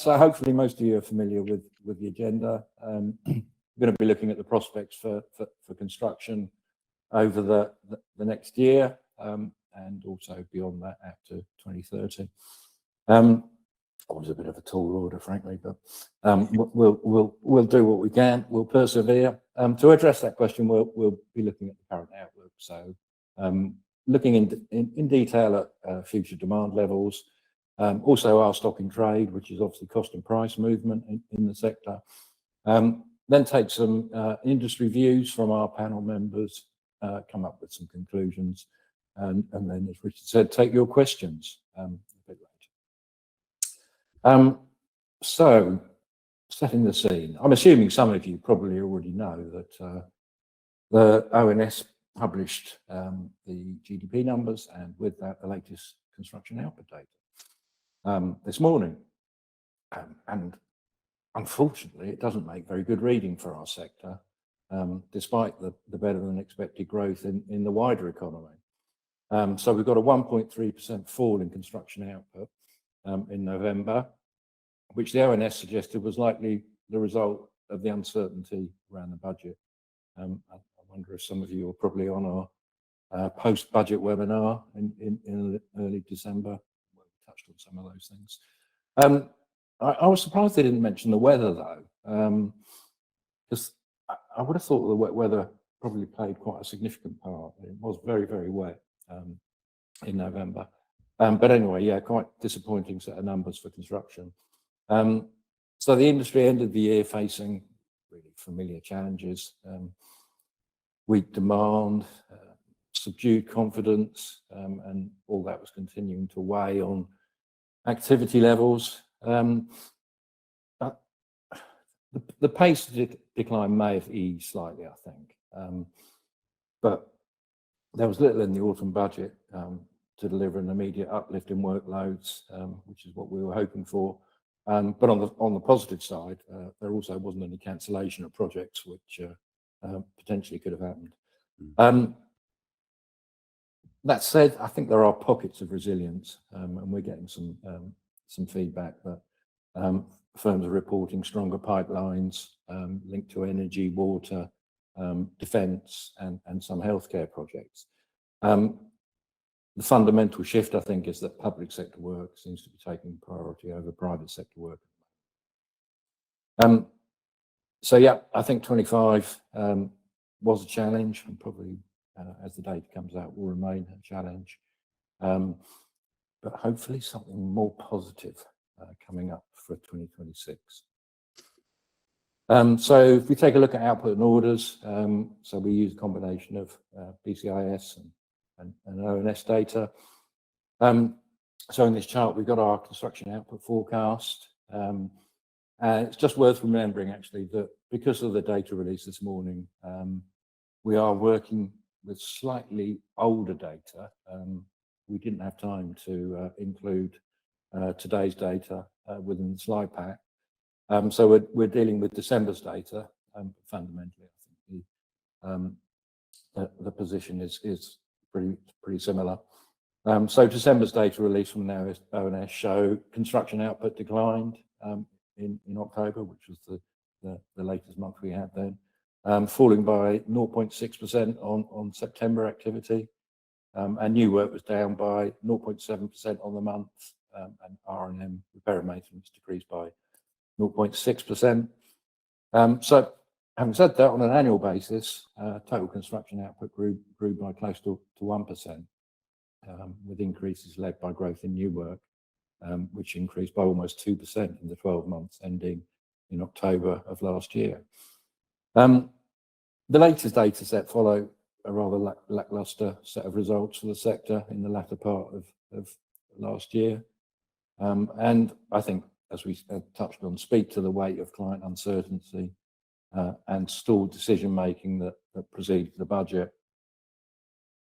So hopefully most of you are familiar with the agenda. We're going to be looking at the prospects for construction over the next year, and also beyond that out to 2030. Always a bit of a tall order, frankly, but we'll do what we can. We'll persevere. To address that question, we'll be looking at the current outlook. So looking in detail at future demand levels, also our stock in trade, which is obviously cost and price movement in the sector. Then take some industry views from our panel members, come up with some conclusions, and then, as Richard said, take your questions a bit later. So, setting the scene. I'm assuming some of you probably already know that the ONS published the GDP numbers, and with that, the latest construction output data this morning. And unfortunately, it doesn't make very good reading for our sector, despite the better than expected growth in the wider economy. So we've got a 1.3% fall in construction output in November, which the ONS suggested was likely the result of the uncertainty around the budget. I wonder if some of you are probably on our post-budget webinar in early December, where we touched on some of those things. I was surprised they didn't mention the weather, though, because I would have thought the wet weather probably played quite a significant part. It was very, very wet in November. But anyway, yeah, quite disappointing set of numbers for construction. So the industry ended the year facing really familiar challenges. Weak demand, subdued confidence, and all that was continuing to weigh on activity levels. But the pace of decline may have eased slightly, I think. But there was little in the autumn budget to deliver an immediate uplift in workloads, which is what we were hoping for. But on the positive side, there also wasn't any cancellation of projects, which potentially could have happened. That said, I think there are pockets of resilience, and we're getting some feedback that firms are reporting stronger pipelines linked to energy, water, defence, and some healthcare projects. The fundamental shift, I think, is that public sector work seems to be taking priority over private sector work. So yeah, I think 25 was a challenge, and probably as the data comes out will remain a challenge. But hopefully something more positive coming up for 2026. So if we take a look at output and orders, so we use a combination of BCIS and ONS data. So in this chart, we've got our construction output forecast. And it's just worth remembering, actually, that because of the data release this morning, we are working with slightly older data. We didn't have time to include today's data within the slide pack. So we're dealing with December's data. Fundamentally, I think the position is pretty similar. So December's data release from now is ONS show construction output declined in October, which was the latest month we had then, falling by 0.6% on September activity. And new work was down by 0.7% on the month, and R&M, repair and maintenance, decreased by 0.6%. So having said that, on an annual basis, total construction output grew by close to 1%, with increases led by growth in new work, which increased by almost 2% in the 12 months ending in October of last year. The latest data set follow a rather lackluster set of results for the sector in the latter part of last year. And I think, as we touched on, speak to the weight of client uncertainty and stalled decision-making that preceded the budget.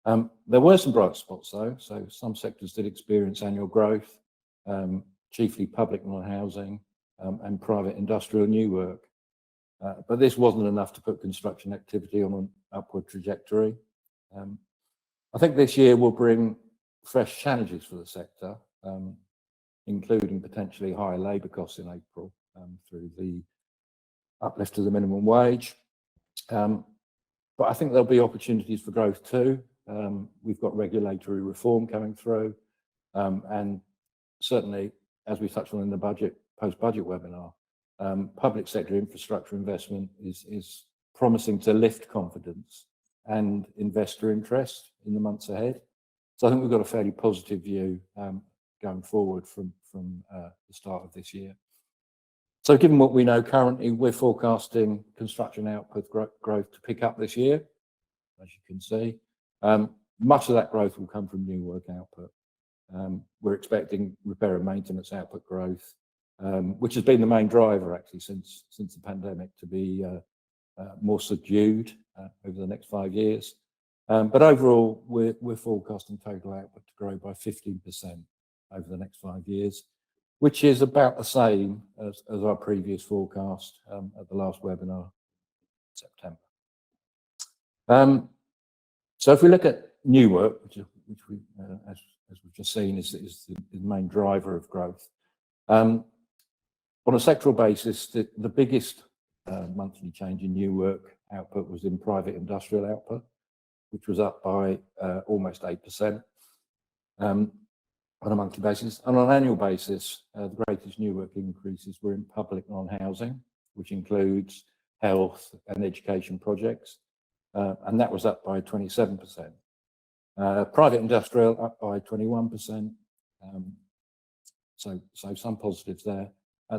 There were some bright spots, though. So some sectors did experience annual growth, chiefly public non-housing and private industrial new work. But this wasn't enough to put construction activity on an upward trajectory. I think this year will bring fresh challenges for the sector. including potentially higher labour costs in April through the uplift of the minimum wage. But I think there'll be opportunities for growth too. We've got regulatory reform coming through, and certainly, as we touched on in the post-budget webinar, public sector infrastructure investment is promising to lift confidence and investor interest in the months ahead. So I think we've got a fairly positive view going forward from the start of this year. So given what we know currently, we're forecasting construction output growth to pick up this year, as you can see. Much of that growth will come from new work output. We're expecting repair and maintenance output growth, which has been the main driver actually since the pandemic, to be more subdued over the next 5 years. But overall, we're forecasting total output to grow by 15% over the next 5 years, which is about the same as our previous forecast at the last webinar in September. So if we look at new work, which we, as we've just seen, is the main driver of growth. On a sectoral basis, the biggest monthly change in new work output was in private industrial output, which was up by almost 8%. On a monthly basis, and on an annual basis, the greatest new work increases were in public non-housing, which includes health and education projects, and that was up by 27%. Private industrial up by 21%, so some positives there.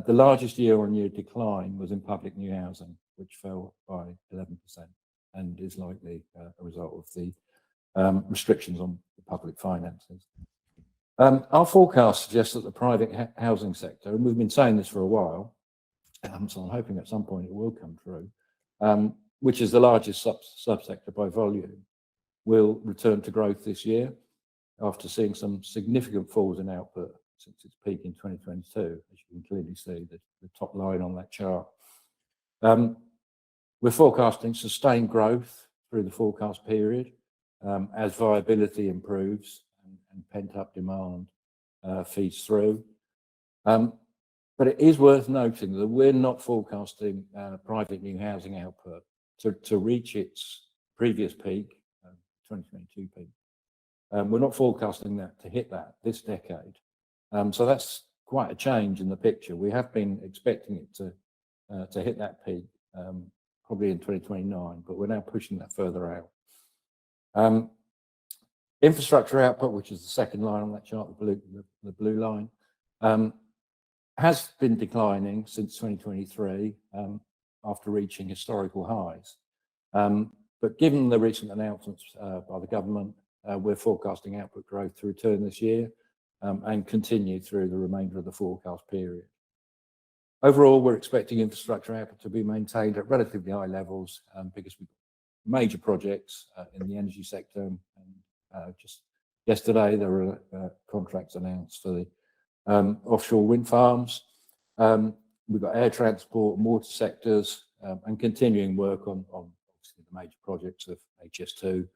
The largest year-on-year decline was in public new housing, which fell by 11%, and is likely a result of the restrictions on the public finances. Our forecast suggests that the private housing sector, and we've been saying this for a while, so I'm hoping at some point it will come true, which is the largest subsector by volume, will return to growth this year after seeing some significant falls in output since its peak in 2022, as you can clearly see the top line on that chart. We're forecasting sustained growth through the forecast period as viability improves and pent-up demand feeds through. But it is worth noting that we're not forecasting private new housing output to reach its previous peak, 2022 peak. We're not forecasting that to hit that this decade. So that's quite a change in the picture. We have been expecting it to hit that peak probably in 2029, but we're now pushing that further out. Infrastructure output, which is the second line on that chart, the blue line, has been declining since 2023 after reaching historical highs. But given the recent announcements by the government, we're forecasting output growth to return this year and continue through the remainder of the forecast period. Overall, we're expecting infrastructure output to be maintained at relatively high levels because we've got major projects in the energy sector. And just yesterday, there were contracts announced for the offshore wind farms. We've got air transport and water sectors and continuing work on obviously the major projects of HS2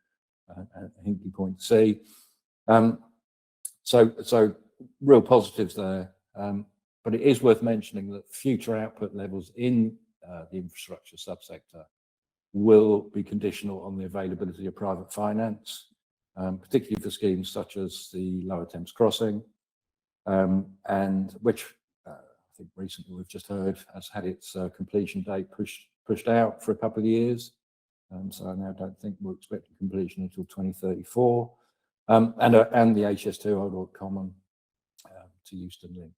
and Hinkley Point C. So real positives there. But it is worth mentioning that future output levels in the infrastructure subsector will be conditional on the availability of private finance, particularly for schemes such as the Lower Thames Crossing, and which I think recently we've just heard has had its completion date pushed out for a couple of years. So I now don't think we're expecting completion until 2034, and the HS2 Old Old Common to Euston Link.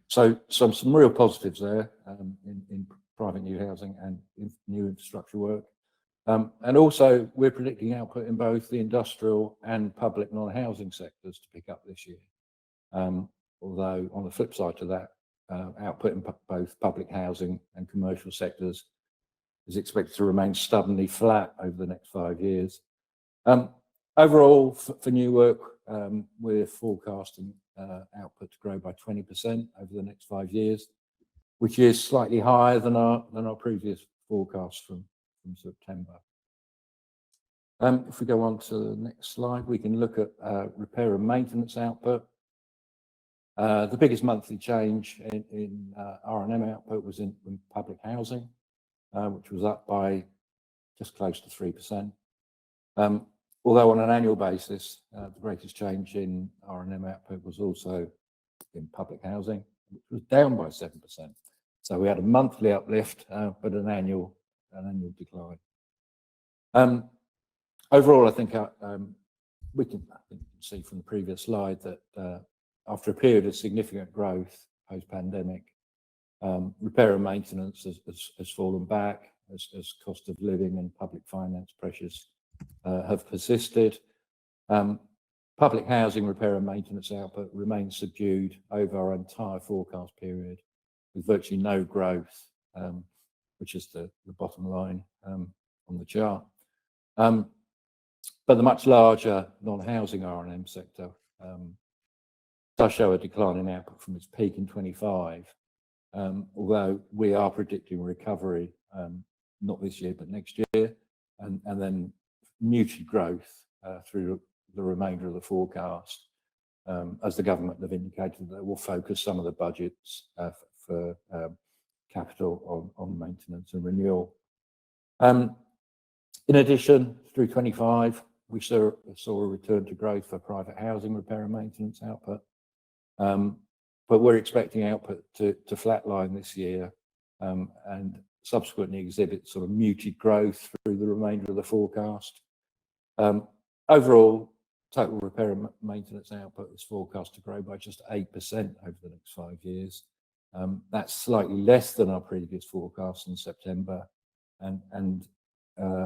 So some real positives there in private new housing and new infrastructure work. And also, we're predicting output in both the industrial and public non-housing sectors to pick up this year. Although on the flip side to that, output in both public housing and commercial sectors is expected to remain stubbornly flat over the next 5 years. Overall, for new work, we're forecasting output to grow by 20% over the next 5 years, which is slightly higher than our previous forecast from September. If we go on to the next slide, we can look at repair and maintenance output. The biggest monthly change in R&M output was in public housing, which was up by just close to 3%. Although on an annual basis, the greatest change in R&M output was also in public housing, which was down by 7%. So we had a monthly uplift, but an annual decline. Overall, I think we can see from the previous slide that after a period of significant growth post-pandemic, repair and maintenance has fallen back as cost of living and public finance pressures have persisted. Public housing repair and maintenance output remains subdued over our entire forecast period, with virtually no growth, which is the bottom line on the chart. But the much larger non-housing R&M sector does show a decline in output from its peak in 25, although we are predicting recovery, not this year, but next year, and then muted growth through the remainder of the forecast, as the government have indicated that they will focus some of the budgets for capital on maintenance and renewal. In addition, through 25, we saw a return to growth for private housing repair and maintenance output, but we're expecting output to flatline this year and subsequently exhibit sort of muted growth through the remainder of the forecast. Overall, total repair and maintenance output is forecast to grow by just 8% over the next 5 years. That's slightly less than our previous forecast in September, and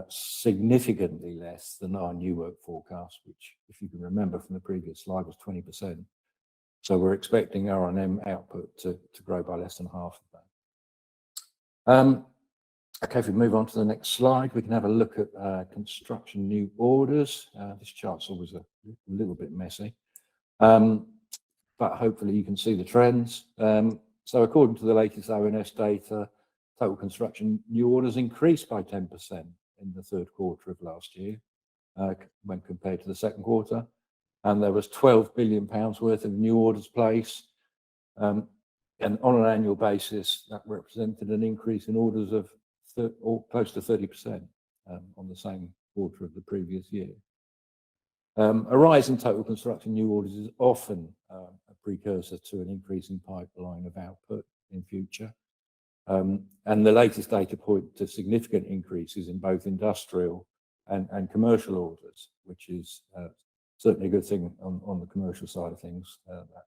significantly less than our new work forecast, which, if you can remember from the previous slide, was 20%. So we're expecting R&M output to grow by less than half of that. Okay, if we move on to the next slide, we can have a look at construction new orders. This chart's always a little bit messy, but hopefully you can see the trends. So according to the latest ONS data, total construction new orders increased by 10% in the third quarter of last year when compared to the second quarter. And there was £12 billion worth of new orders placed. And on an annual basis, that represented an increase in orders of close to 30% on the same quarter of the previous year. A rise in total construction new orders is often a precursor to an increasing pipeline of output in future. And the latest data point to significant increases in both industrial and commercial orders, which is certainly a good thing on the commercial side of things. That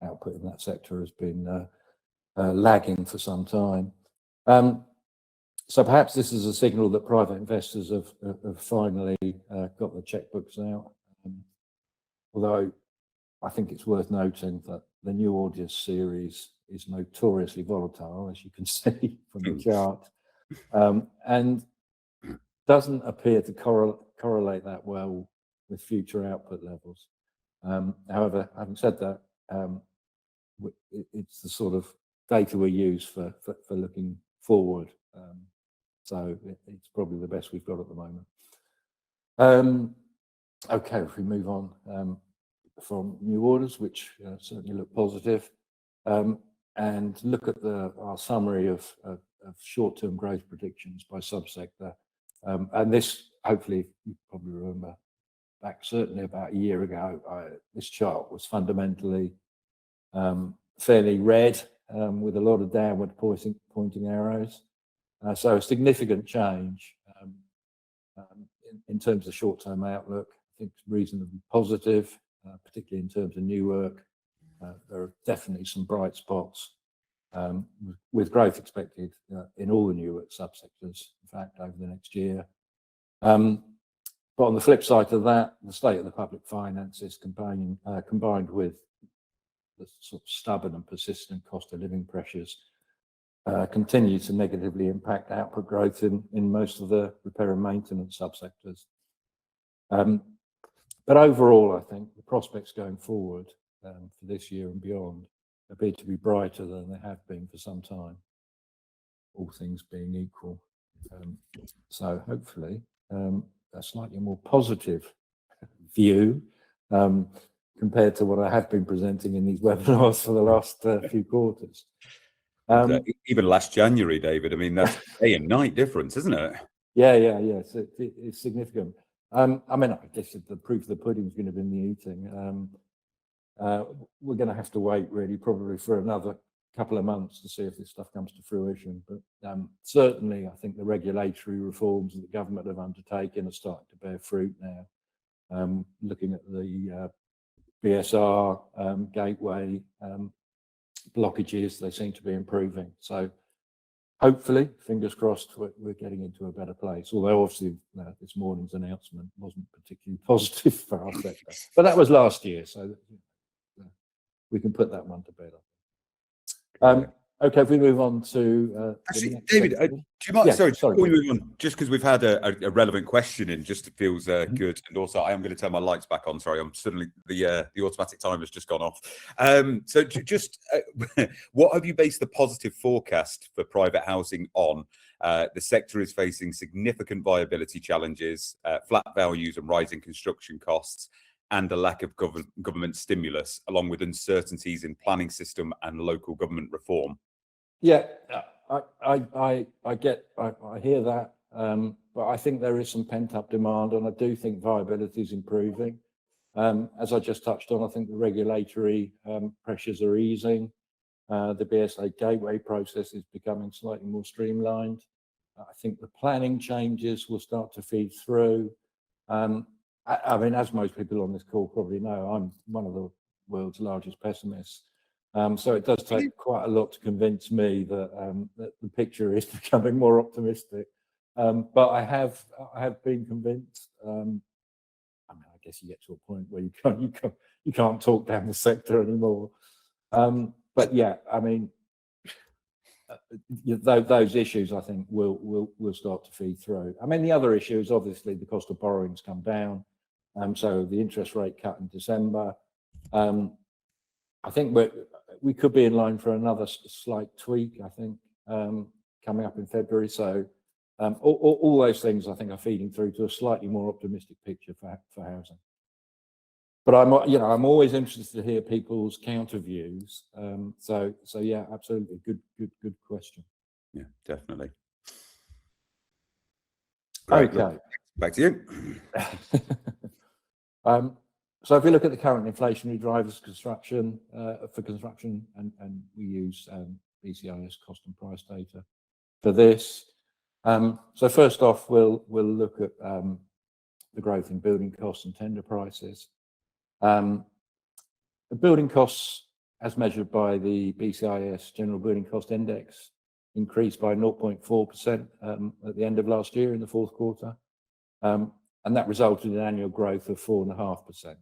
output in that sector has been lagging for some time. So perhaps this is a signal that private investors have finally got the checkbooks out. Although I think it's worth noting that the new orders series is notoriously volatile, as you can see from the chart, and doesn't appear to correlate that well with future output levels. However, having said that, it's the sort of data we use for looking forward. So it's probably the best we've got at the moment. Okay, if we move on from new orders, which certainly look positive, and look at our summary of short-term growth predictions by subsector. And this, hopefully, you probably remember back certainly about a year ago, this chart was fundamentally fairly red with a lot of downward pointing arrows. So a significant change in terms of short-term outlook. I think it's reasonably positive, particularly in terms of new work. There are definitely some bright spots with growth expected in all the new work subsectors, in fact, over the next year. But on the flip side of that, the state of the public finances combined with the sort of stubborn and persistent cost of living pressures continue to negatively impact output growth in most of the repair and maintenance subsectors. But overall, I think the prospects going forward for this year and beyond appear to be brighter than they have been for some time, all things being equal. So hopefully a slightly more positive view compared to what I have been presenting in these webinars for the last few quarters. Even last January, David, I mean, that's day and night difference, isn't it? Yeah. It's significant. I mean, I guess the proof of the pudding is going to be in the eating. We're going to have to wait really probably for another couple of months to see if this stuff comes to fruition. But certainly, I think the regulatory reforms that the government have undertaken are starting to bear fruit now. Looking at the BSR gateway blockages, they seem to be improving. So hopefully, fingers crossed, we're getting into a better place. Although obviously this morning's announcement wasn't particularly positive for our sector. But that was last year, so we can put that one to bed. Okay, if we move on to actually, David, do you mind? Sorry, before we move on, just because we've had a relevant question in, just feels good, and also I am going to turn my lights back on. Sorry, I'm suddenly the automatic timer's just gone off. So just what have you based the positive forecast for private housing on? The sector is facing significant viability challenges, flat values and rising construction costs, and a lack of government stimulus, along with uncertainties in planning system and local government reform. Yeah, I hear that, but I think there is some pent-up demand, and I do think viability is improving. As I just touched on, I think the regulatory pressures are easing. The BSA gateway process is becoming slightly more streamlined. I think the planning changes will start to feed through. I mean, as most people on this call probably know, I'm one of the world's largest pessimists. So it does take quite a lot to convince me that, that the picture is becoming more optimistic. But I have been convinced. I mean, I guess you get to a point where you can't talk down the sector anymore. But yeah, I mean, those issues I think will start to feed through. I mean, the other issue is obviously the cost of borrowing's come down. So the interest rate cut in December. I think we could be in line for another slight tweak, I think, coming up in February. So all those things I think are feeding through to a slightly more optimistic picture for housing. But I'm always interested to hear people's counter views. So yeah, absolutely, good question. Yeah, definitely. Great. Okay, back to you. So if we look at the current inflationary drivers for construction, and we use BCIS cost and price data for this. So first off, we'll look at the growth in building costs and tender prices. The building costs, as measured by the BCIS General Building Cost Index, increased by 0.4% at the end of last year in the fourth quarter. And that resulted in annual growth of 4.5%.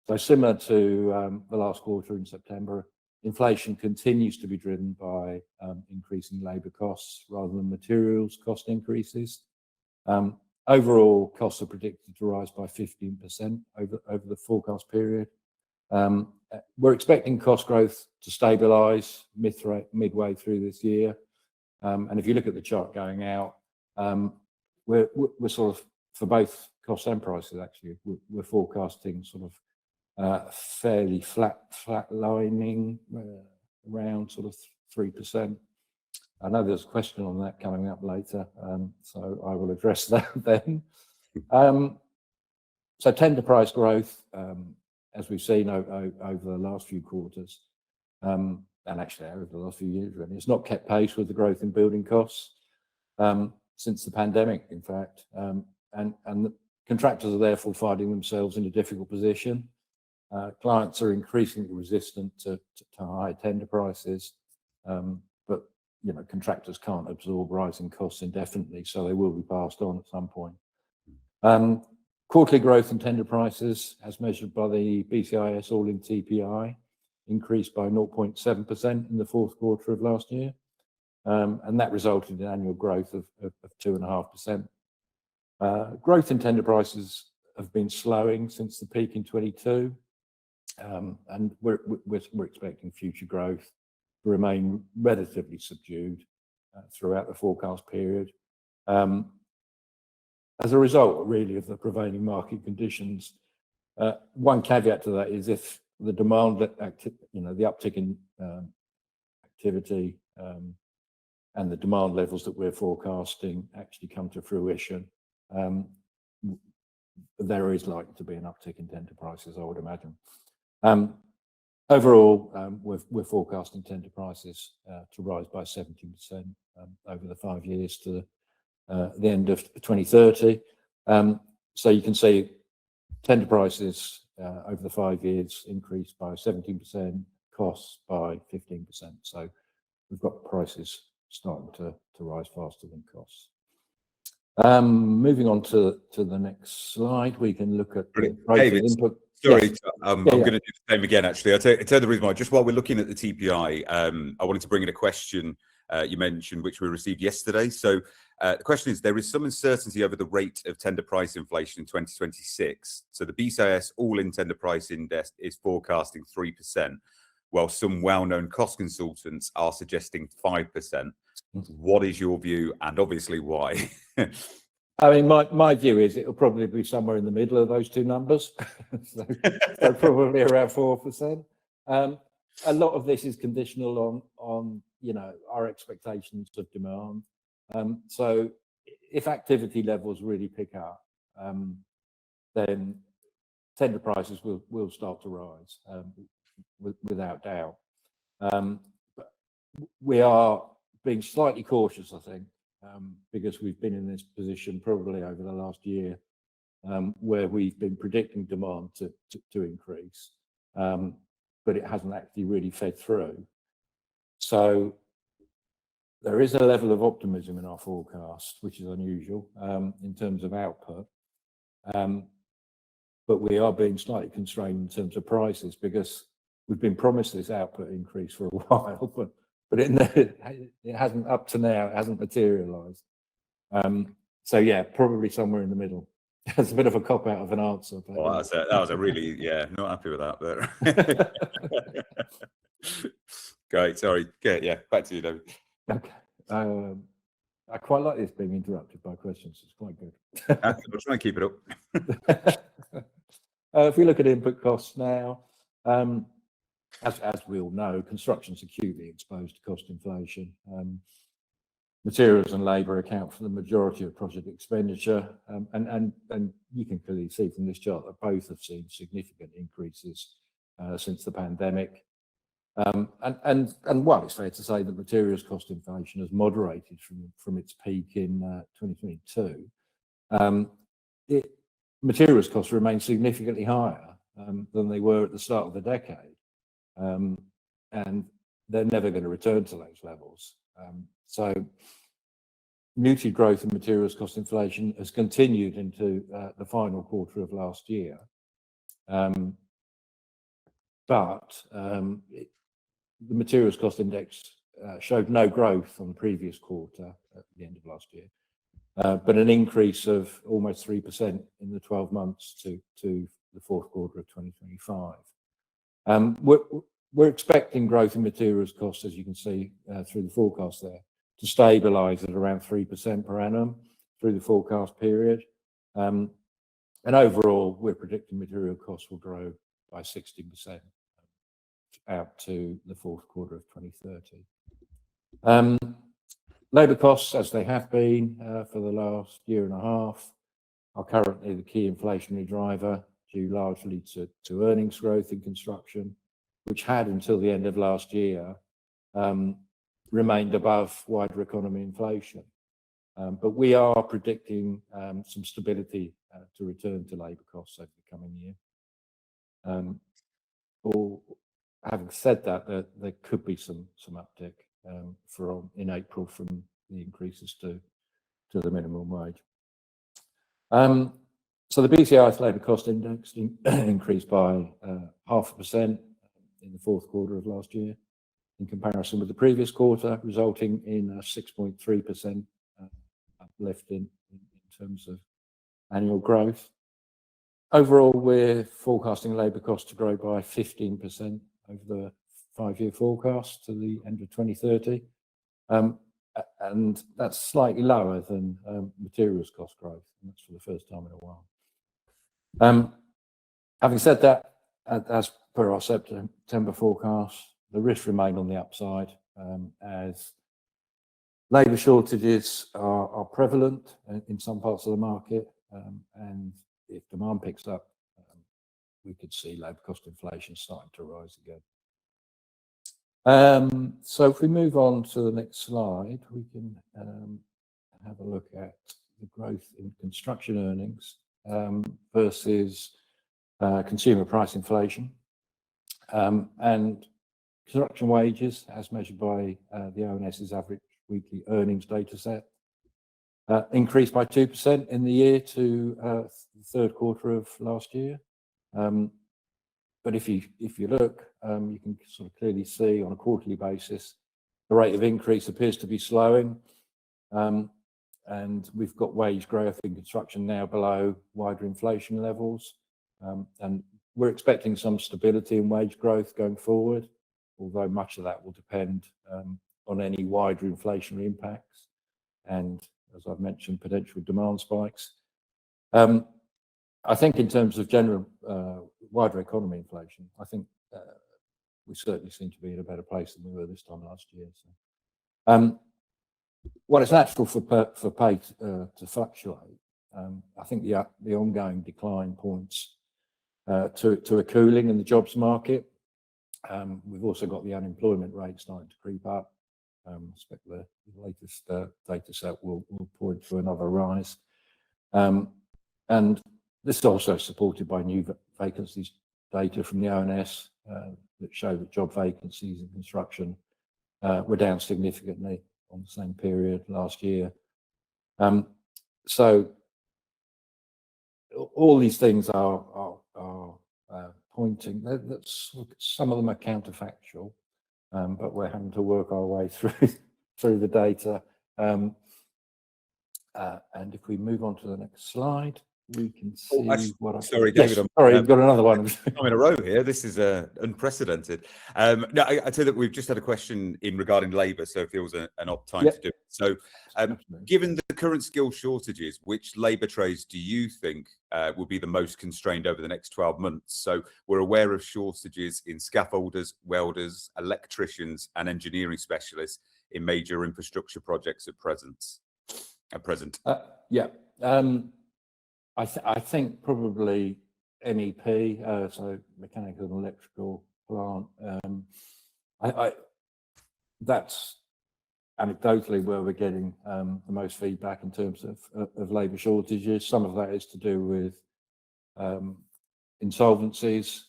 So similar to the last quarter in September, inflation continues to be driven by increasing labour costs rather than materials cost increases. Overall, costs are predicted to rise by 15% over the forecast period. We're expecting cost growth to stabilise midway through this year. And if you look at the chart going out, we're sort of, for both costs and prices, actually, we're forecasting sort of fairly flatlining around sort of 3%. I know there's a question on that coming up later, so I will address that then. So tender price growth, as we've seen over the last few quarters, and actually over the last few years, really, it's not kept pace with the growth in building costs since the pandemic, in fact. And the contractors are therefore finding themselves in a difficult position. Clients are increasingly resistant to high tender prices, but contractors can't absorb rising costs indefinitely, so they will be passed on at some point. Quarterly growth in tender prices, as measured by the BCIS all-in TPI, increased by 0.7% in the fourth quarter of last year, and that resulted in annual growth of 2.5%. Growth in tender prices have been slowing since the peak in 22, and we're expecting future growth to remain relatively subdued throughout the forecast period. as a result, really, of the prevailing market conditions. One caveat to that is if the demand, the uptick in activity and the demand levels that we're forecasting actually come to fruition, there is likely to be an uptick in tender prices, I would imagine. Overall, we're forecasting tender prices to rise by 17% over the 5 years to the end of 2030. So you can see tender prices over the 5 years increased by 17%, costs by 15%. So we've got prices starting to rise faster than costs. Moving on to the next slide, we can look at the David, input. Sorry, Yes. I'm going to do the same again, actually. I'll tell you the reason why. Just while we're looking at the TPI, I wanted to bring in a question you mentioned, which we received yesterday. So the question is, there is some uncertainty over the rate of tender price inflation in 2026. So the BCIS all-in tender price index is forecasting 3%, while some well-known cost consultants are suggesting 5%. What is your view, and obviously why? I mean, my view is it'll probably be somewhere in the middle of those two numbers, so probably around 4%. A lot of this is conditional on our expectations of demand. So if activity levels really pick up, then tender prices will start to rise without doubt. But we are being slightly cautious, I think, because we've been in this position probably over the last year, where we've been predicting demand to increase, but it hasn't actually really fed through. So there is a level of optimism in our forecast, which is unusual in terms of output, but we are being slightly constrained in terms of prices because we've been promised this output increase for a while, but it hasn't, up to now, it hasn't materialized. So yeah, probably somewhere in the middle. That's a bit of a cop out of an answer. But, well, that was a really, not happy with that. But great, sorry. Yeah, back to you, David. Okay. I quite like this being interrupted by questions. It's quite good. I'll try and keep it up. If we look at input costs now, as we all know, construction's acutely exposed to cost inflation. Materials and labour account for the majority of project expenditure, and you can clearly see from this chart that both have seen significant increases since the pandemic. And while it's fair to say that materials cost inflation has moderated from its peak in 2022, materials costs remain significantly higher than they were at the start of the decade, and they're never going to return to those levels. So muted growth in materials cost inflation has continued into the final quarter of last year, but the materials cost index showed no growth on the previous quarter at the end of last year, but an increase of almost 3% in the 12 months to the fourth quarter of 2025. We're expecting growth in materials costs, as you can see through the forecast there, to stabilise at around 3% per annum through the forecast period. And overall, we're predicting material costs will grow by 16% out to the fourth quarter of 2030. Labour costs, as they have been for the last year and a half, are currently the key inflationary driver, due largely to earnings growth in construction, which had, until the end of last year, remained above wider economy inflation. But we are predicting some stability to return to labour costs over the coming year. Or having said that, there could be some uptick in April from the increases to the minimum wage. So the BCIS labour cost index increased by 0.5% in the fourth quarter of last year in comparison with the previous quarter, resulting in a 6.3% uplift in terms of annual growth. Overall, we're forecasting labour costs to grow by 15% over the 5-year forecast to the end of 2030. and that's slightly lower than materials cost growth, and that's for the first time in a while. Having said that, as per our September forecast, the risks remain on the upside as labour shortages are prevalent in some parts of the market, and if demand picks up, we could see labour cost inflation starting to rise again. So if we move on to the next slide, we can have a look at the growth in construction earnings versus consumer price inflation. And construction wages, as measured by the ONS's average weekly earnings data set, increased by 2% in the year to the third quarter of last year. But if you look, you can sort of clearly see on a quarterly basis, the rate of increase appears to be slowing. And we've got wage growth in construction now below wider inflation levels. And we're expecting some stability in wage growth going forward, although much of that will depend on any wider inflationary impacts and, as I've mentioned, potential demand spikes. I think in terms of general wider economy inflation, I think we certainly seem to be in a better place than we were this time last year. So, well, it's natural for pay to fluctuate. I think the ongoing decline points to a cooling in the jobs market. We've also got the unemployment rate starting to creep up. I expect the latest data set will point to another rise. And this is also supported by new vacancies data from the ONS that show that job vacancies in construction were down significantly on the same period last year. So all these things are pointing that some of them are counterfactual, but we're having to work our way through the data. And if we move on to the next slide, we can see what I... Sorry, David. Yes, sorry, you've got another one. I'm in a row here. This is unprecedented. No, I tell you that we've just had a question in regarding labour, so it feels an odd time to do it. So, given the current skill shortages, which labour trades do you think will be the most constrained over the next 12 months? So, we're aware of shortages in scaffolders, welders, electricians, and engineering specialists in major infrastructure projects at present. Yeah. I think probably MEP, so mechanical and electrical plant. That's anecdotally where we're getting the most feedback in terms of labour shortages. Some of that is to do with insolvencies,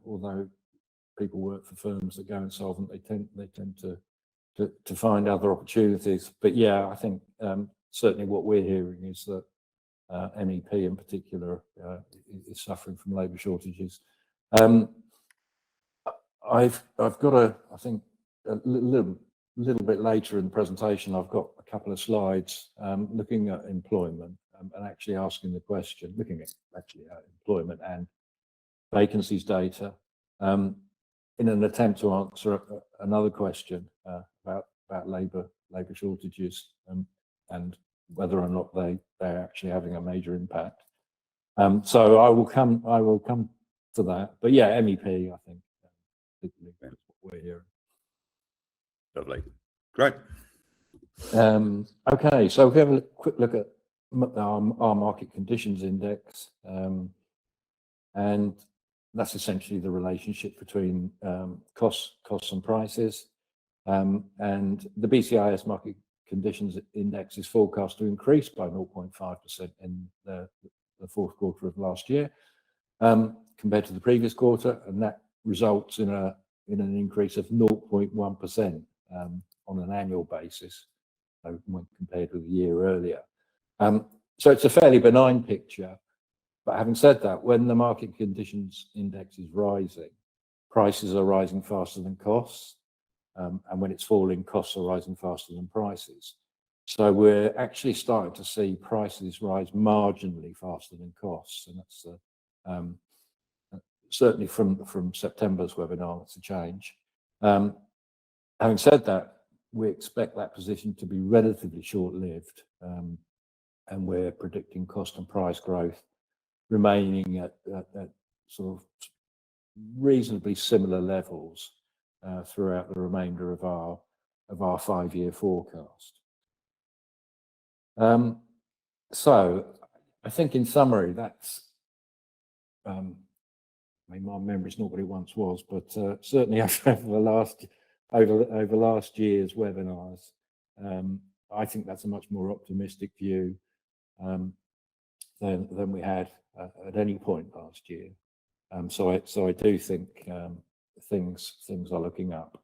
although people work for firms that go insolvent, they tend to find other opportunities. But yeah, I think certainly what we're hearing is that MEP in particular is suffering from labour shortages. I've got I think a little bit later in the presentation, I've got a couple of slides looking at employment and actually asking the question, looking at actually employment and vacancies data in an attempt to answer another question about labour shortages and whether or not they're actually having a major impact. So I will come to that. But yeah, MEP, I think, particularly that's what we're hearing. Lovely, great. Okay, so if we have a quick look at our market conditions index, and that's essentially the relationship between costs and prices. And the BCIS market conditions index is forecast to increase by 0.5% in the fourth quarter of last year compared to the previous quarter, and that results in an increase of 0.1% on an annual basis when compared with a year earlier. So it's a fairly benign picture, but having said that, when the market conditions index is rising, prices are rising faster than costs. And when it's falling, costs are rising faster than prices. So we're actually starting to see prices rise marginally faster than costs, and that's certainly from September's webinar. That's a change. Having said that, we expect that position to be relatively short-lived, and we're predicting cost and price growth remaining at sort of reasonably similar levels throughout the remainder of our 5-year forecast. So I think in summary, that's, I mean, my memory's not what it once was, but certainly over last year's webinars, I think that's a much more optimistic view than we had at any point last year. So I do think things are looking up.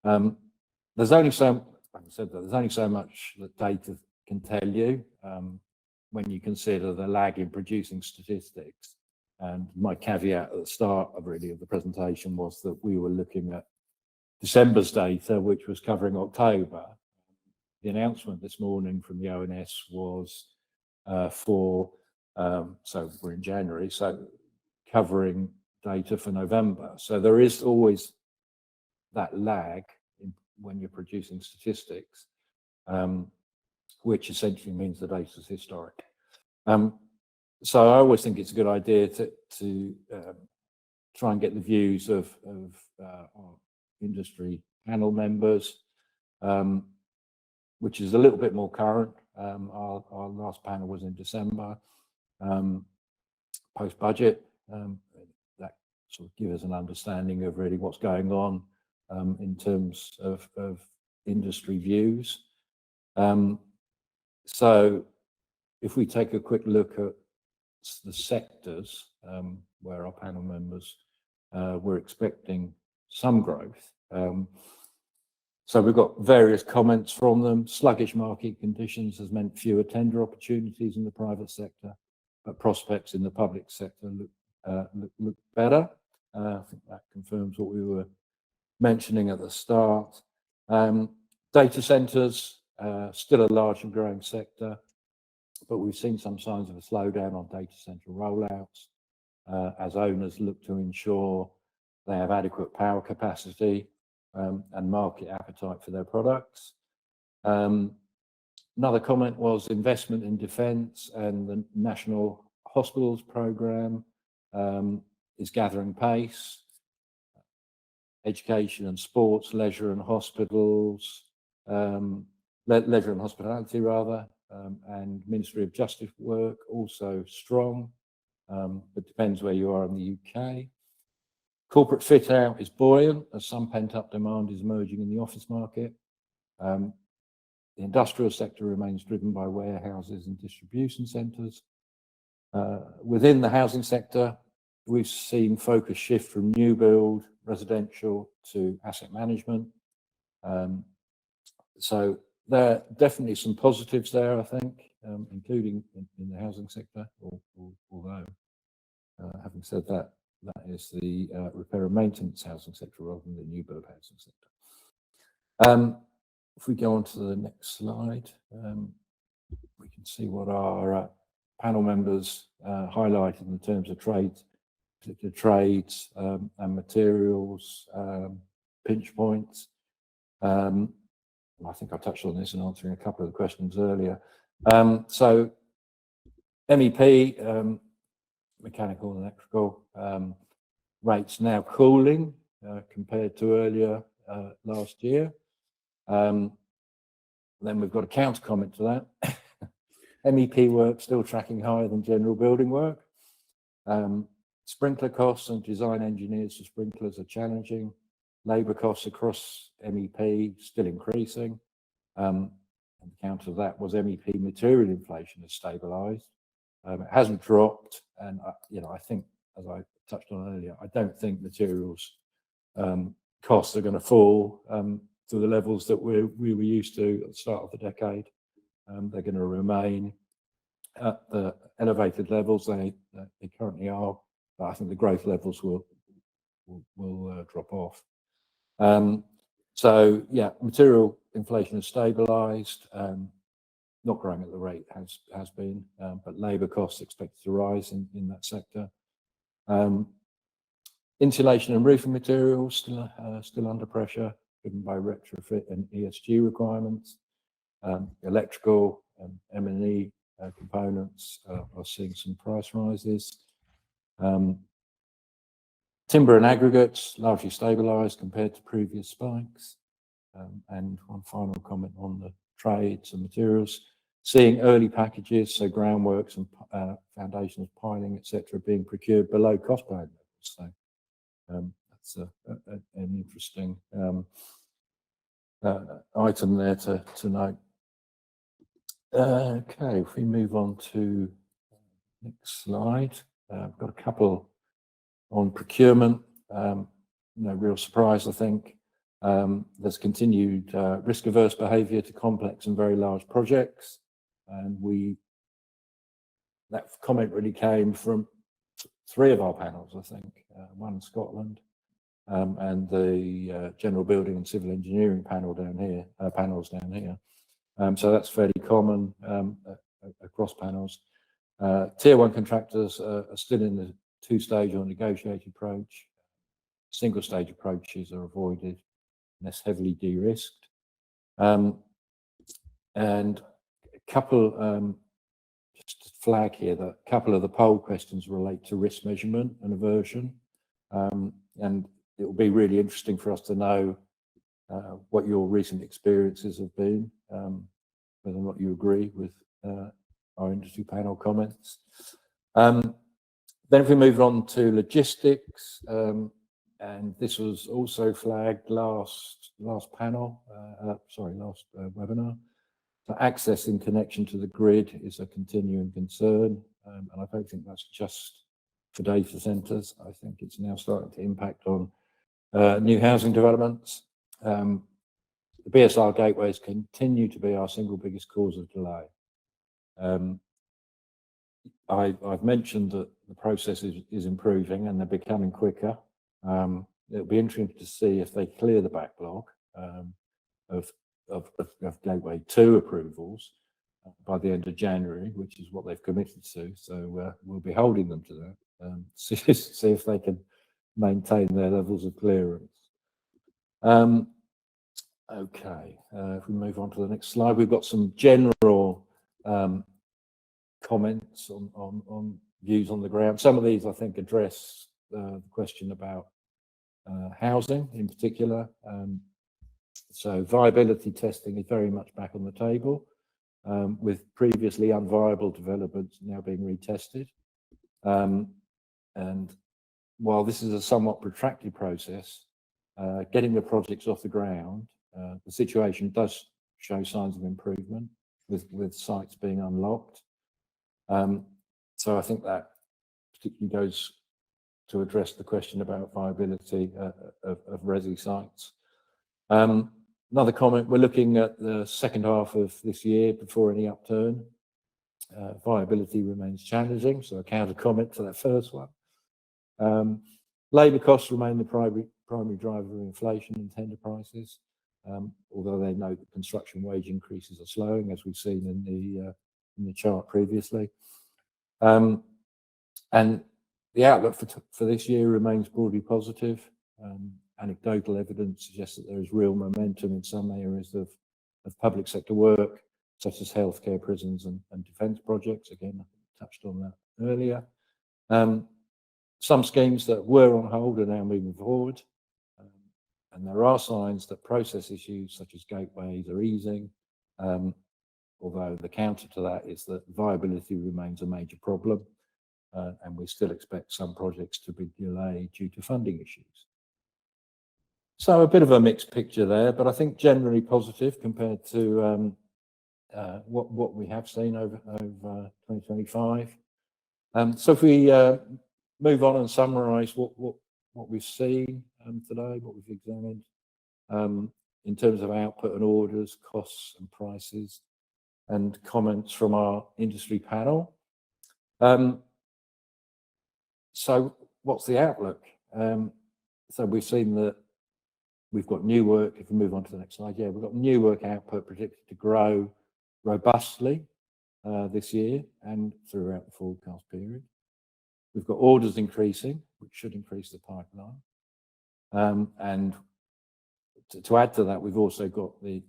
There's only so, like I said, there's only so much that data can tell you when you consider the lag in producing statistics. And my caveat at the start of the presentation was that we were looking at December's data, which was covering October. The announcement this morning from the ONS was so we're in January, so covering data for November. So there is always that lag when you're producing statistics, which essentially means the data is historic. So I always think it's a good idea to try and get the views of our industry panel members, which is a little bit more current. Our last panel was in December, post-budget. That sort of gives us an understanding of really what's going on in terms of industry views. So if we take a quick look at the sectors where our panel members were expecting some growth. So we've got various comments from them. Sluggish market conditions has meant fewer tender opportunities in the private sector, but prospects in the public sector look better. I think that confirms what we were mentioning at the start. Data centers, still a large and growing sector, but we've seen some signs of a slowdown on data center rollouts as owners look to ensure they have adequate power capacity and market appetite for their products. Another comment was investment in defence, and the National Hospitals Programme is gathering pace. Education and sports, leisure and hospitals, leisure and hospitality rather, and Ministry of Justice work also strong, but depends where you are in the UK. Corporate fit out is buoyant as some pent up demand is emerging in the office market. The industrial sector remains driven by warehouses and distribution centres. Within the housing sector, we've seen focus shift from new build residential to asset management. So there are definitely some positives there, I think, including in the housing sector, although having said that, that is the repair and maintenance housing sector rather than the new build housing sector. If we go on to the next slide, we can see what our panel members highlighted in terms of trades, particular trades and materials, pinch points. I think I touched on this in answering a couple of the questions earlier. So MEP, mechanical and electrical, rates now cooling compared to earlier last year. Then we've got a counter comment to that. MEP work still tracking higher than general building work. Sprinkler costs and design engineers for sprinklers are challenging. Labour costs across MEP still increasing. And the counter to that was MEP material inflation has stabilised. It hasn't dropped, and I think, as I touched on earlier, I don't think materials costs are going to fall to the levels that we were used to at the start of the decade. They're going to remain at the elevated levels they currently are, but I think the growth levels will drop off. So yeah, material inflation has stabilised. Not growing at the rate has been, but labour costs expected to rise in that sector. Insulation and roofing materials still under pressure. driven by retrofit and ESG requirements. Electrical and M&E components are seeing some price rises. Timber and aggregates largely stabilised compared to previous spikes. And one final comment on the trades and materials. Seeing early packages, so groundworks and foundations, piling, etc., being procured below cost per levels. So that's an interesting item there to note. Okay, if we move on to next slide, I've got a couple on procurement. No real surprise, I think. There's continued risk-averse behaviour to complex and very large projects, and that comment really came from three of our panels, I think. One in Scotland, and the general building and civil engineering panels down here. So that's fairly common across panels. Tier 1 contractors are still in the two-stage or negotiated approach. Single-stage approaches are avoided, and that's heavily de-risked. And a couple, just to flag here, that a couple of the poll questions relate to risk measurement and aversion. And it will be really interesting for us to know what your recent experiences have been, whether or not you agree with our industry panel comments. Then if we move on to logistics, and this was also flagged last webinar. So access in connection to the grid is a continuing concern, and I don't think that's just for data centres. I think it's now starting to impact on new housing developments. The BSR gateways continue to be our single biggest cause of delay. I've mentioned that the process is improving and they're becoming quicker. It'll be interesting to see if they clear the backlog of Gateway 2 approvals by the end of January, which is what they've committed to. So we'll be holding them to that. See if they can maintain their levels of clearance. Okay, if we move on to the next slide, we've got some general comments on views on the ground. Some of these, I think, address the question about housing in particular. So viability testing is very much back on the table, with previously unviable developments now being retested. And while this is a somewhat protracted process, getting the projects off the ground, the situation does show signs of improvement with sites being unlocked. So I think that particularly goes to address the question about viability of resi sites. Another comment, we're looking at the second half of this year before any upturn. Viability remains challenging, so a counter comment to that first one. Labour costs remain the primary driver of inflation and tender prices, although they note that construction wage increases are slowing, as we've seen in the chart previously. And the outlook for this year remains broadly positive. Anecdotal evidence suggests that there is real momentum in some areas of public sector work, such as healthcare, prisons, and defence projects. Again, I touched on that earlier. Some schemes that were on hold are now moving forward. And there are signs that process issues such as gateways are easing, although the counter to that is that viability remains a major problem, and we still expect some projects to be delayed due to funding issues. So a bit of a mixed picture there, but I think generally positive compared to what we have seen over 2025. So if we move on and summarise what we've seen today, what we've examined in terms of output and orders, costs and prices, and comments from our industry panel. So what's the outlook? So we've seen that we've got new work. If we move on to the next slide, yeah, we've got new work output predicted to grow robustly this year and throughout the forecast period. We've got orders increasing, which should increase the pipeline. And to add to that, we've also got the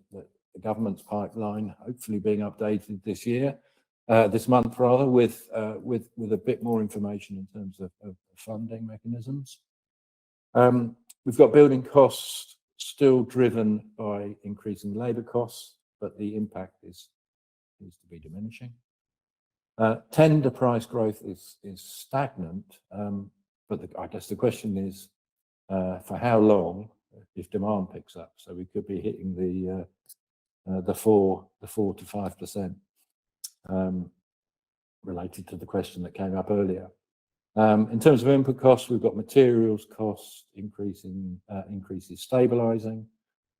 government's pipeline hopefully being updated this month rather, with a bit more information in terms of funding mechanisms. We've got building costs still driven by increasing labour costs, but the impact seems to be diminishing. Tender price growth is stagnant, but I guess the question is for how long if demand picks up. So we could be hitting the 4 to 5% related to the question that came up earlier. In terms of input costs, we've got materials costs increases stabilising,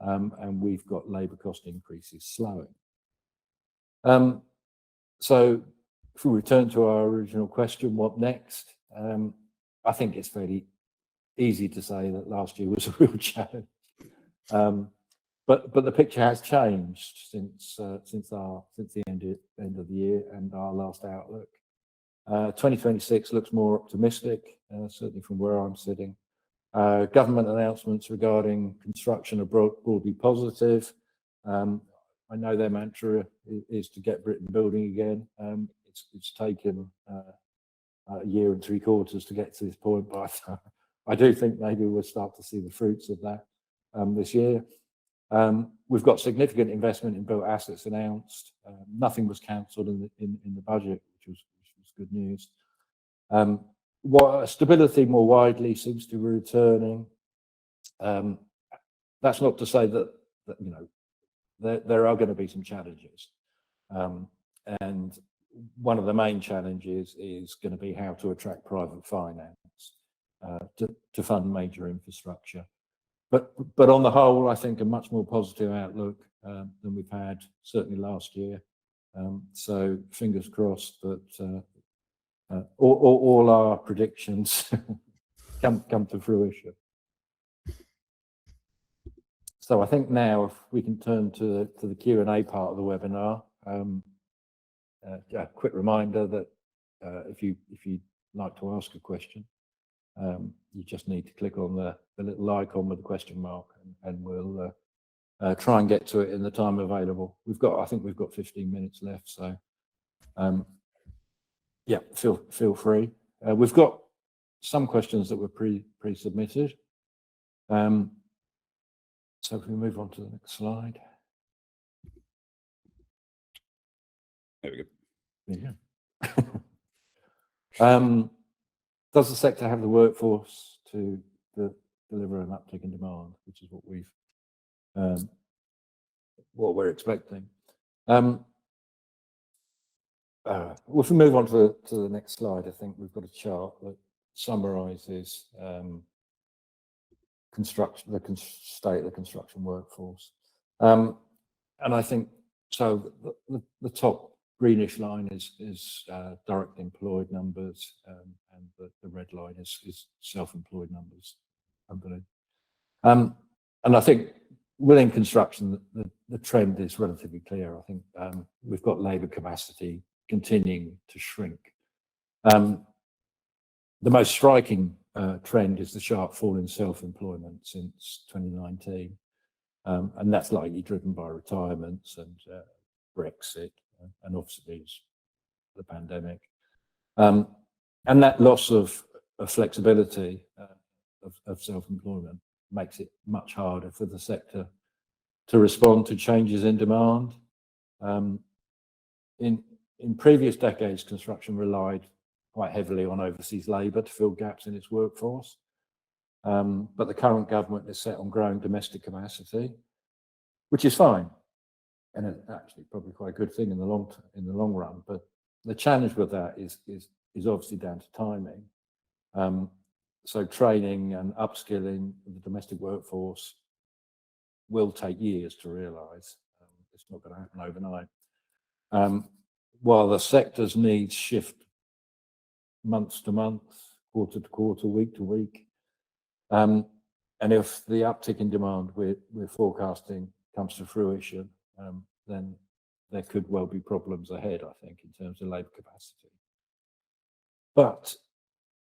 and we've got labour cost increases slowing. So if we return to our original question, what next? I think it's fairly easy to say that last year was a real challenge, but the picture has changed since the end of the year and our last outlook. 2026 looks more optimistic, certainly from where I'm sitting. Government announcements regarding construction are broadly positive. I know their mantra is to get Britain building again. It's taken a year and 3/4 to get to this point, but I do think maybe we'll start to see the fruits of that this year. We've got significant investment in built assets announced. Nothing was cancelled in the budget, which was good news. Stability more widely seems to be returning. That's not to say that you know there are going to be some challenges, and one of the main challenges is going to be how to attract private finance to fund major infrastructure. But on the whole, I think a much more positive outlook than we've had certainly last year. So fingers crossed that all our predictions come to fruition. So I think now if we can turn to the Q&A part of the webinar. A quick reminder that if you'd like to ask a question, you just need to click on the little icon with the question mark, and we'll try and get to it in the time available. I think we've got 15 minutes left, so yeah, feel free. We've got some questions that were pre-submitted. So if we move on to the next slide. There we go. There you go. Does the sector have the workforce to deliver an uptick in demand, which is what we're expecting? If we move on to the next slide, I think we've got a chart that summarises the state of the construction workforce, and I think so. The top greenish line is direct employed numbers, and the red line is self-employed numbers, I believe. And I think within construction, the trend is relatively clear. I think we've got labour capacity continuing to shrink. The most striking trend is the sharp fall in self-employment since 2019, and that's likely driven by retirements and Brexit, and obviously the pandemic, and that loss of flexibility of self-employment makes it much harder for the sector to respond to changes in demand. In previous decades, construction relied quite heavily on overseas labour to fill gaps in its workforce, but the current government is set on growing domestic capacity, which is fine, and it's actually probably quite a good thing in the long run. But the challenge with that is obviously down to timing. So training and upskilling the domestic workforce will take years to realise. It's not going to happen overnight. While the sector's needs shift month to month, quarter to quarter, week to week, and if the uptick in demand we're forecasting comes to fruition, then there could well be problems ahead, I think, in terms of labour capacity. But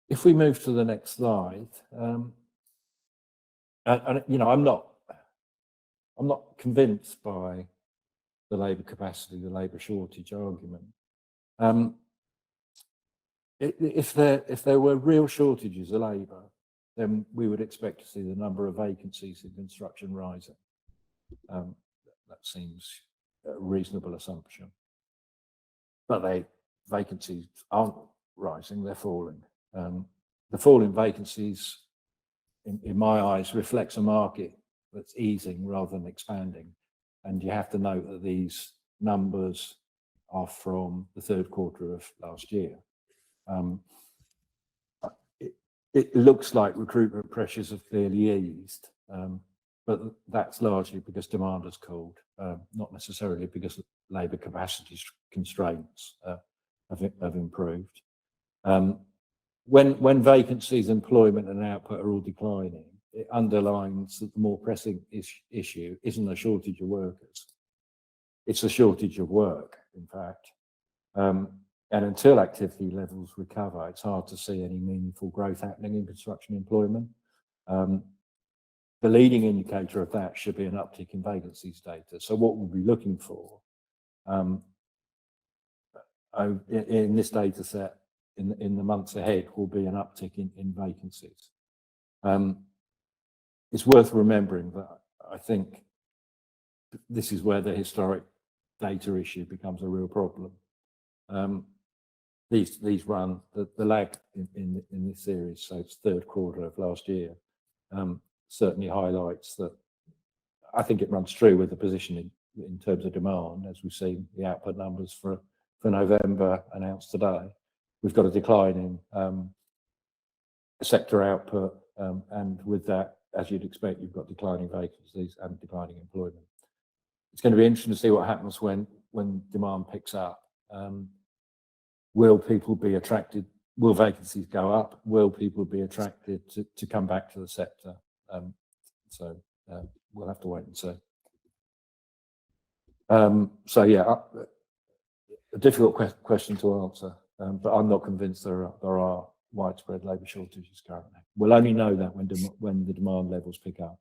if we move to the next slide, and you know, I'm not I'm not convinced by the labour capacity, the labour shortage argument. If there were real shortages of labour, then we would expect to see the number of vacancies in construction rising. That seems a reasonable assumption. But vacancies aren't rising, they're falling. The fall in vacancies, in my eyes, reflects a market that's easing rather than expanding. And you have to note that these numbers are from the third quarter of last year. It looks like recruitment pressures have clearly eased, but that's largely because demand has cooled, not necessarily because labour capacity constraints have improved. When vacancies, employment and output are all declining, it underlines that the more pressing issue isn't a shortage of workers. It's a shortage of work, in fact. And until activity levels recover, it's hard to see any meaningful growth happening in construction employment. The leading indicator of that should be an uptick in vacancies data. So what we'll be looking for in this data set in the months ahead will be an uptick in vacancies. It's worth remembering that I think this is where the historic data issue becomes a real problem. These run the lag in this series, so it's third quarter of last year, certainly highlights that. I think it runs true with the position in terms of demand, as we've seen the output numbers for November announced today. We've got a decline in sector output, and with that, as you'd expect, you've got declining vacancies and declining employment. It's going to be interesting to see what happens when demand picks up. Will people be attracted? Will vacancies go up? Will people be attracted to come back to the sector? So we'll have to wait and see. So yeah, a difficult question to answer, but I'm not convinced there are widespread labour shortages currently. We'll only know that when the demand levels pick up.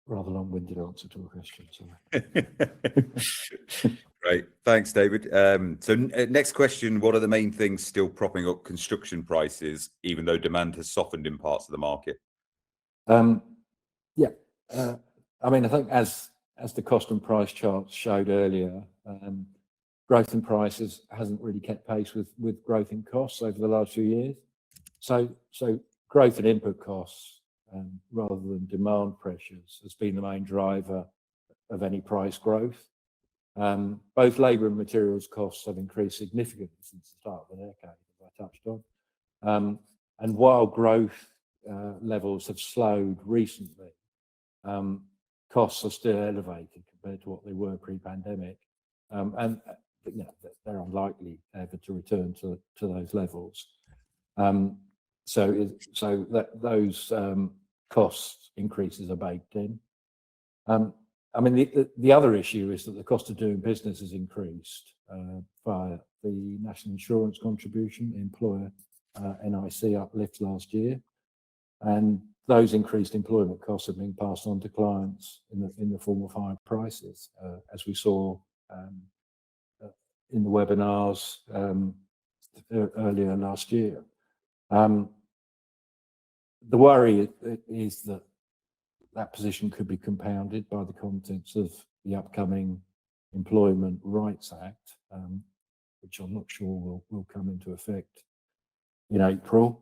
Rather long-winded answer to a question, sorry. Great, thanks, David. So next question: what are the main things still propping up construction prices, even though demand has softened in parts of the market? Yeah, I mean, I think as the cost and price charts showed earlier, growth in prices hasn't really kept pace with growth in costs over the last few years. So growth in input costs, rather than demand pressures, has been the main driver of any price growth. Both labour and materials costs have increased significantly since the start of the decade, as I touched on. And while growth levels have slowed recently, costs are still elevated compared to what they were pre-pandemic, and you know, they're unlikely ever to return to those levels. So those cost increases are baked in. I mean, the other issue is that the cost of doing business has increased via the national insurance contribution, employer NIC uplift last year, and those increased employment costs have been passed on to clients in the form of higher prices, as we saw in the webinars earlier last year. The worry is that position could be compounded by the contents of the upcoming Employment Rights Act, which I'm not sure will come into effect in April,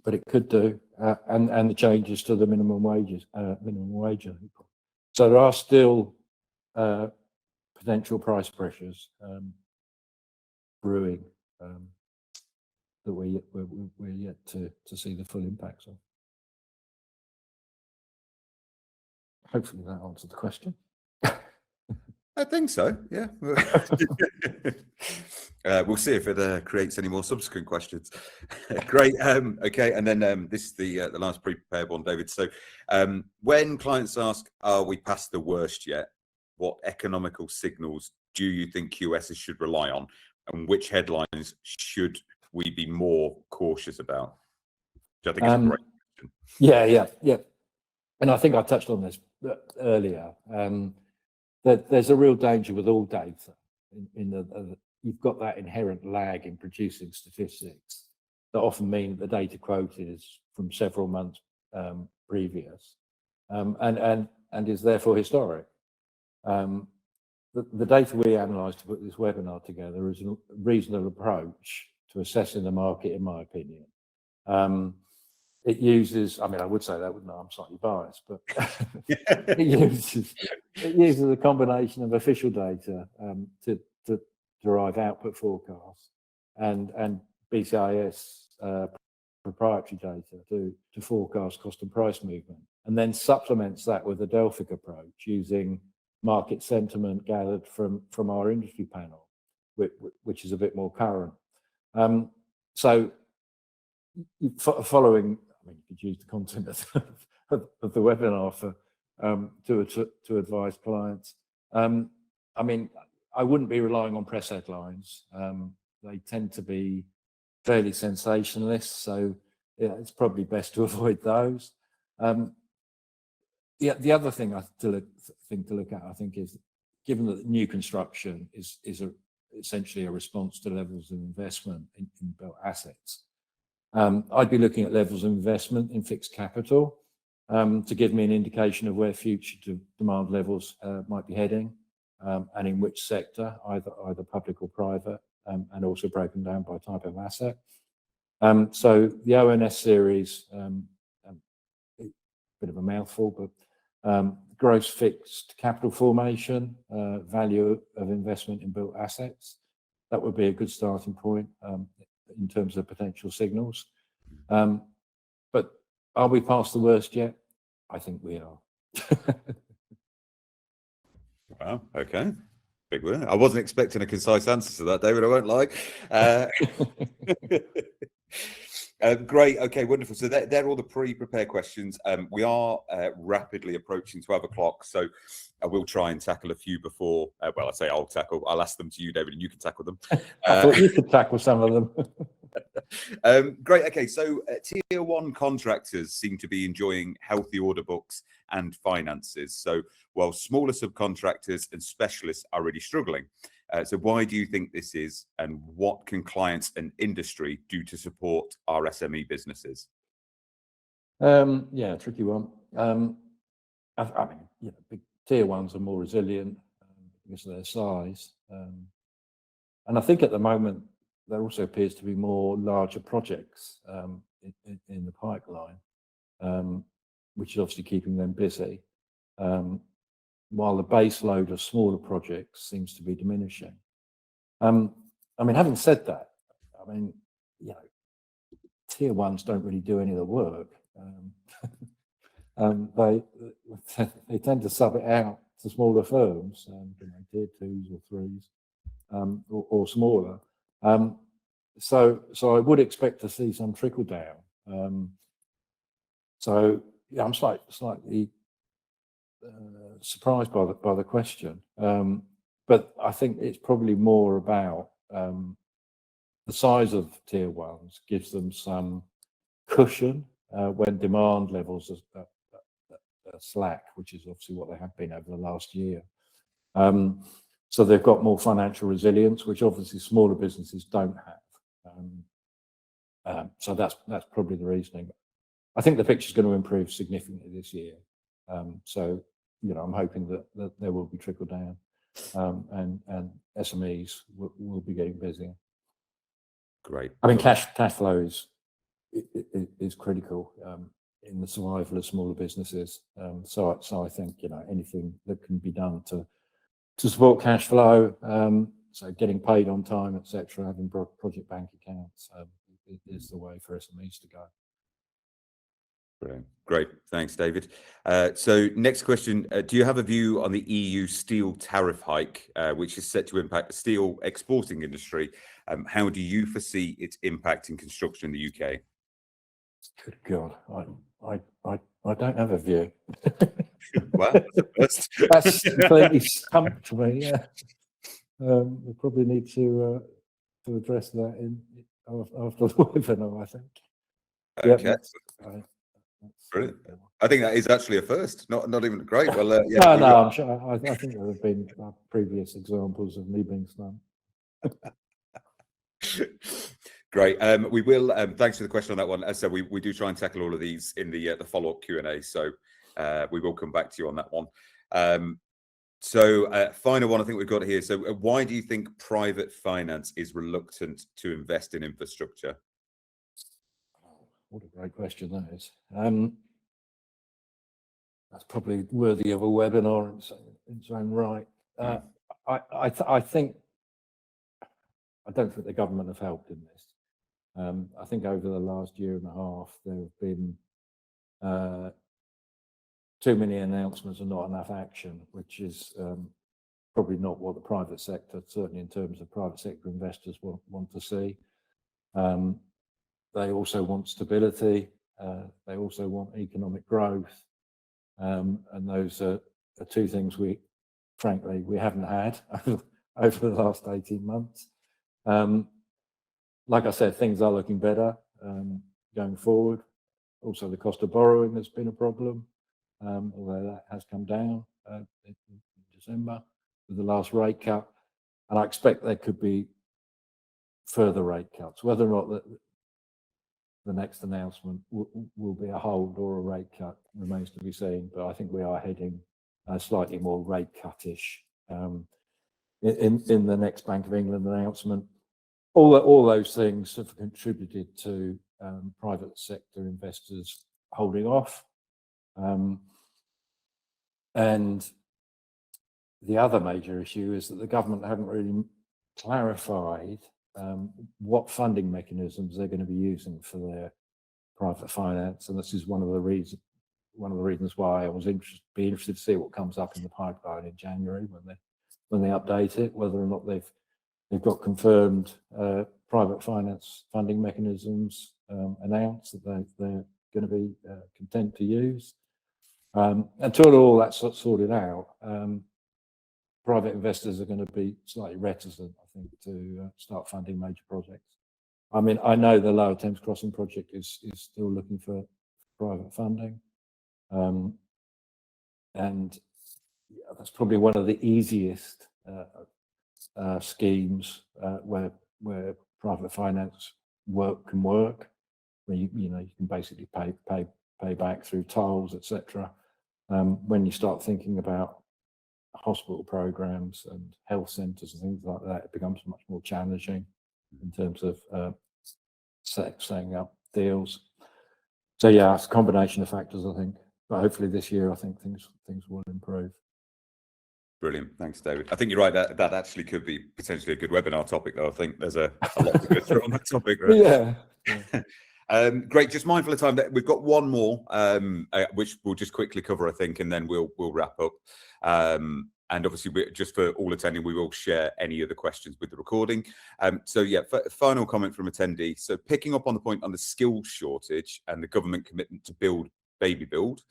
but it could do, and the changes to the minimum wage. So there are still potential price pressures brewing that we're yet to see the full impacts of. Hopefully that answered the question. I think so, yeah. We'll see if it creates any more subsequent questions. Great. Okay, and then this is the last pre-prepared one, David. So when clients ask, are we past the worst yet? What economical signals do you think QSs should rely on? And which headlines should we be more cautious about? Which I think is a great question. Yeah. and I think I touched on this earlier, that there's a real danger with all data in the you've got that inherent lag in producing statistics that often mean the data quoted is from several months previous, and is therefore historic. The data we analysed to put this webinar together is a reasonable approach to assessing the market, in my opinion. It uses, I mean, I would say that, wouldn't I? I'm slightly biased, but it uses a combination of official data to derive output forecasts and BCIS proprietary data to forecast cost and price movement, and then supplements that with a Delphic approach using market sentiment gathered from our industry panel, which is a bit more current. So following, I mean, you could use the content of the webinar for to advise clients. I mean, I wouldn't be relying on press headlines. They tend to be fairly sensationalist, so yeah, it's probably best to avoid those. The other thing to look at, I think, is given that new construction is essentially a response to levels of investment in built assets. I'd be looking at levels of investment in fixed capital to give me an indication of where future demand levels might be heading, and in which sector, either public or private, and also broken down by type of asset. So the ONS series, bit of a mouthful, but gross fixed capital formation, value of investment in built assets. That would be a good starting point in terms of potential signals. But are we past the worst yet? I think we are. Wow, okay. Big word. I wasn't expecting a concise answer to that, David, I won't lie. Great. Okay, wonderful. So they're all the pre-prepared questions. We are rapidly approaching 12 o'clock, so I will try and tackle a few before. Well, I say I'll ask them to you, David, and you can tackle them. I thought you could tackle some of them. Great. Okay, so tier one contractors seem to be enjoying healthy order books and finances. So while smaller subcontractors and specialists are really struggling. So why do you think this is, and what can clients and industry do to support our SME businesses? Yeah, tricky one. I mean, you know, big tier ones are more resilient because of their size, and I think at the moment there also appears to be more larger projects in the pipeline, which is obviously keeping them busy. While the base load of smaller projects seems to be diminishing. I mean, having said that, I mean, you know, tier ones don't really do any of the work. They tend to sub it out to smaller firms, you know, tier twos or threes, or smaller. So I would expect to see some trickle down. So yeah, I'm slightly surprised by the question, but I think it's probably more about the size of tier ones gives them some cushion when demand levels are slack, which is obviously what they have been over the last year. So they've got more financial resilience, which obviously smaller businesses don't have. So that's probably the reasoning. I think the picture is going to improve significantly this year. So, you know, I'm hoping that there will be trickle down, and SMEs will be getting busier. Great. I mean, cash flow is critical in the survival of smaller businesses. So I think, you know, anything that can be done to support cash flow, so getting paid on time, etc., having project bank accounts is the way for SMEs to go. Brilliant. Great. Thanks, David. So next question, do you have a view on the EU steel tariff hike, which is set to impact the steel exporting industry? How do you foresee its impact in construction in the UK? Good God, I don't have a view. Well, that's completely stumped me. Yeah. We probably need to address that after the webinar, I think. Okay. Yep, Brilliant. I think that is actually a first, not even great. Well, no, I'm sure. I think there have been previous examples of me being snubbed. Great. We will. Thanks for the question on that one. As I said, we do try and tackle all of these in the follow-up Q&A. So we will come back to you on that one. Final one I think we've got here. So why do you think private finance is reluctant to invest in infrastructure? What a great question that is. That's probably worthy of a webinar in its own right. I think, I don't think the government have helped in this. I think over the last year and a half, there have been too many announcements and not enough action, which is probably not what the private sector, certainly in terms of private sector investors, want to see. They also want stability. They also want economic growth. And those are two things frankly, we haven't had over the last 18 months. Like I said, things are looking better going forward. Also, the cost of borrowing has been a problem, although that has come down in December with the last rate cut. And I expect there could be further rate cuts. Whether or not the next announcement will be a hold or a rate cut remains to be seen. But I think we are heading slightly more rate cut-ish in the next Bank of England announcement. All those things have contributed to private sector investors holding off. And the other major issue is that the government haven't really clarified what funding mechanisms they're going to be using for their private finance, and this is one of the reasons why I was interested to see what comes up in the pipeline in January when they update it, whether or not they've got confirmed private finance funding mechanisms announced that they're going to be content to use. Until all that's sorted out, private investors are going to be slightly reticent, I think, to start funding major projects. I mean, I know the Lower Thames Crossing project is still looking for private funding. And yeah, that's probably one of the easiest schemes where private finance can work, where you can basically pay back through tolls, etc. When you start thinking about hospital programs and health centres and things like that, it becomes much more challenging in terms of setting up deals. So yeah, it's a combination of factors, I think. But hopefully this year, I think things will improve. Brilliant. Thanks, David. I think you're right. That actually could be potentially a good webinar topic, though. I think there's a lot to go through on that topic. Right? Yeah. Great. Just mindful of time. That we've got one more, which we'll just quickly cover, I think, and then we'll wrap up. And obviously, just for all attending, we will share any of the questions with the recording. So yeah, final comment from attendee. So picking up on the point on the skills shortage and the government commitment to baby build,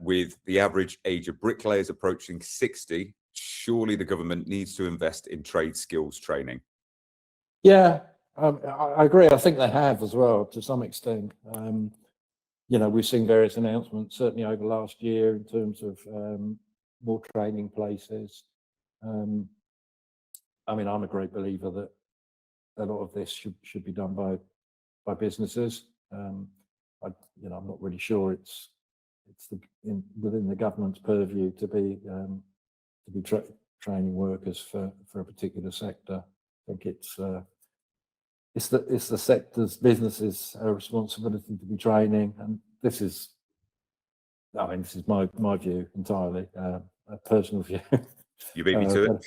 with the average age of bricklayers approaching 60, surely the government needs to invest in trade skills training. Yeah, I agree. I think they have as well, to some extent. We've seen various announcements, certainly over last year, in terms of more training places. I mean, I'm a great believer that a lot of this should be done by businesses. I'm not really sure it's within the government's purview to be training workers for a particular sector. I think it's the sector's businesses' responsibility to be training, and this is my view entirely, a personal view. You beat me to it.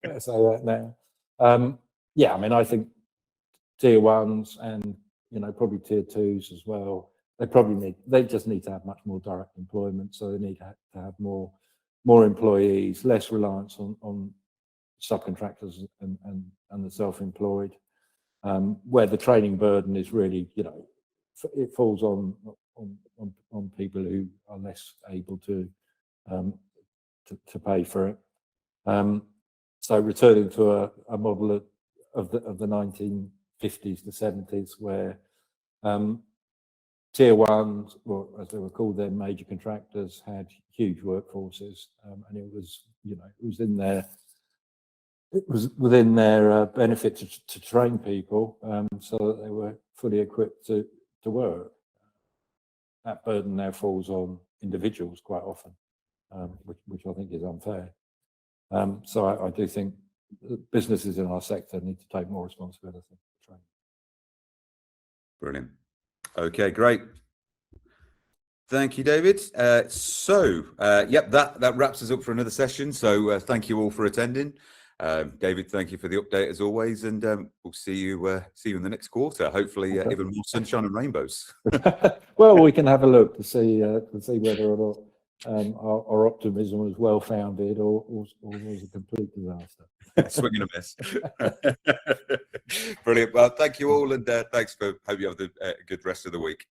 Let's say that now. Yeah, I mean, I think tier ones and probably tier twos as well. They just need to have much more direct employment, so they need to have more employees, less reliance on subcontractors and the self-employed, where the training burden is really, it falls on people who are less able to pay for it. So returning to a model of the 1950s to 70s, where tier ones, or as they were called then, major contractors, had huge workforces, and it was, you know, it was within their benefit to train people so that they were fully equipped to work. That burden now falls on individuals quite often, which I think is unfair. So I do think businesses in our sector need to take more responsibility for training. Brilliant. Okay, great. Thank you, David. Yep, that wraps us up for another session. So thank you all for attending. David, thank you for the update as always, and we'll see you in the next quarter. Hopefully, even more sunshine and rainbows. Well, we can have a look to see whether or not our optimism was well founded or was a complete disaster. Swing and a miss. Brilliant. Well, thank you all, and thanks for. Hope you have a good rest of the week.